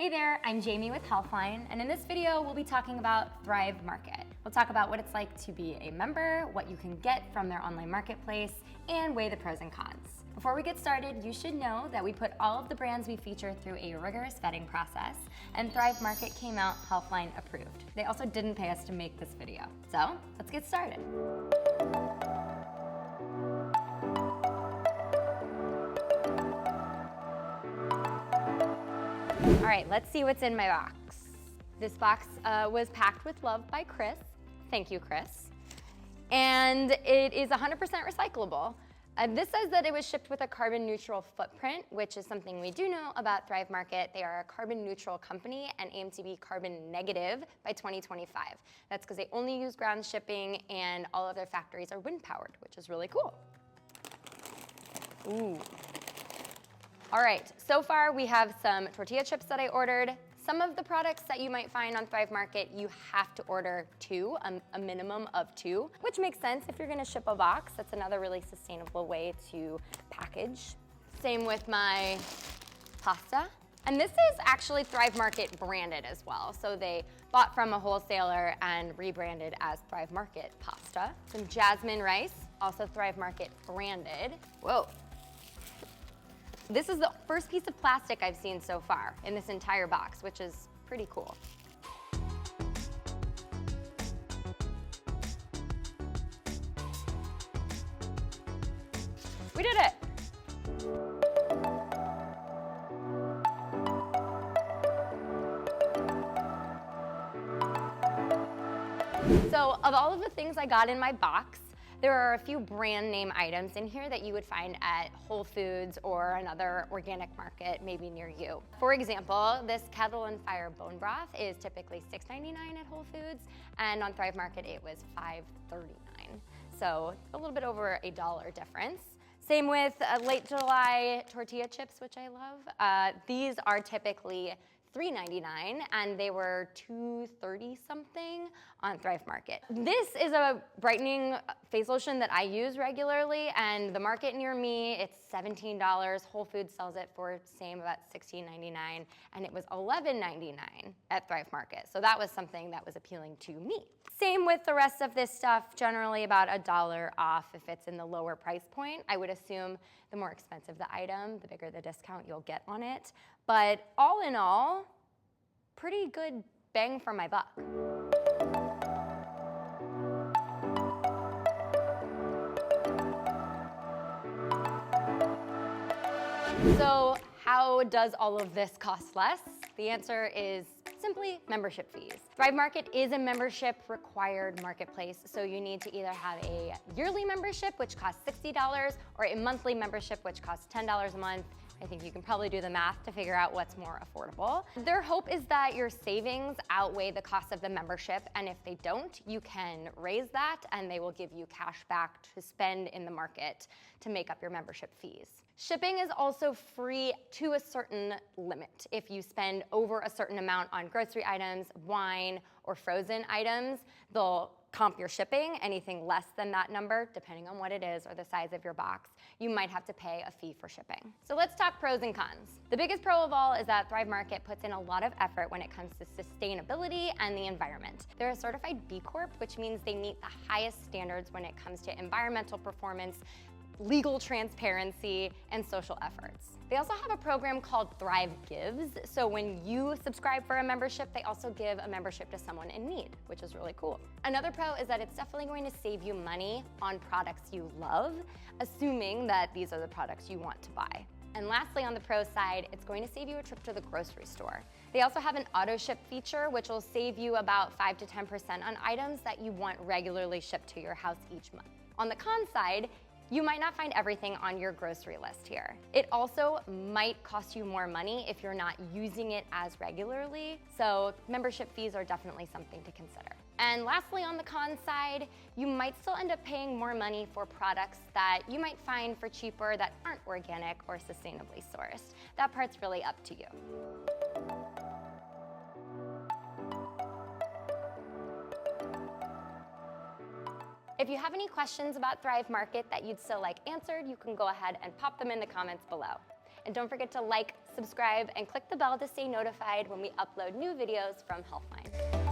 Hey there, I'm Jamie with Healthline, and in this video, we'll be talking about Thrive Market. We'll talk about what it's like to be a member, what you can get from their online marketplace, and weigh the pros and cons. Before we get started, you should know that we put all of the brands we feature through a rigorous vetting process, and Thrive Market came out Healthline approved. They also didn't pay us to make this video. So, let's get started. All right, let's see what's in my box. This box was packed with love by Chris. Thank you, Chris. And it is 100% recyclable. This says that it was shipped with a carbon neutral footprint, which is something we do know about Thrive Market. They are a carbon neutral company and aim to be carbon negative by 2025. That's because they only use ground shipping and all of their factories are wind powered, which is really cool. Ooh. All right, so far we have some tortilla chips that I ordered. Some of the products that you might find on Thrive Market, you have to order two, a minimum of two, which makes sense if you're gonna ship a box. That's another really sustainable way to package. Same with my pasta. And this is actually Thrive Market branded as well. So they bought from a wholesaler and rebranded as Thrive Market pasta. Some jasmine rice, also Thrive Market branded. Whoa. This is the first piece of plastic I've seen so far in this entire box, which is pretty cool. We did it! So, of all of the things I got in my box, there are a few brand name items in here that you would find at Whole Foods or another organic market maybe near you. For example, this Kettle and Fire bone broth is typically $6.99 at Whole Foods, and on Thrive Market it was $5.39. So a little bit over $1 difference. Same with Late July tortilla chips, which I love. These are typically $3.99 and they were $2.30 something on Thrive Market. This is a brightening face lotion that I use regularly, and the market near me, it's $17. Whole Foods sells it for same about $16.99, and it was $11.99 at Thrive Market. So that was something that was appealing to me. Same with the rest of this stuff, generally about $1 off if it's in the lower price point. I would assume the more expensive the item, the bigger the discount you'll get on it. But all in all, pretty good bang for my buck. So how does all of this cost less? The answer is simply membership fees. Thrive Market is a membership required marketplace, so you need to either have a yearly membership, which costs $60, or a monthly membership, which costs $10 a month. I think you can probably do the math to figure out what's more affordable. Their hope is that your savings outweigh the cost of the membership, and if they don't, you can raise that and they will give you cash back to spend in the market to make up your membership fees. Shipping is also free to a certain limit. If you spend over a certain amount on grocery items, wine, or frozen items, they'll comp your shipping. Anything less than that number, depending on what it is or the size of your box, you might have to pay a fee for shipping. So let's talk pros and cons. The biggest pro of all is that Thrive Market puts in a lot of effort when it comes to sustainability and the environment. They're a certified B Corp, which means they meet the highest standards when it comes to environmental performance, legal transparency, and social efforts. They also have a program called Thrive Gives. So when you subscribe for a membership, they also give a membership to someone in need, which is really cool. Another pro is that it's definitely going to save you money on products you love, assuming that these are the products you want to buy. And lastly, on the pro side, it's going to save you a trip to the grocery store. They also have an auto ship feature, which will save you about 5 to 10% on items that you want regularly shipped to your house each month. On the con side, you might not find everything on your grocery list here. It also might cost you more money if you're not using it as regularly, so membership fees are definitely something to consider. And lastly, on the con side, you might still end up paying more money for products that you might find for cheaper that aren't organic or sustainably sourced. That part's really up to you. If you have any questions about Thrive Market that you'd still like answered, you can go ahead and pop them in the comments below. And don't forget to like, subscribe, and click the bell to stay notified when we upload new videos from Healthline.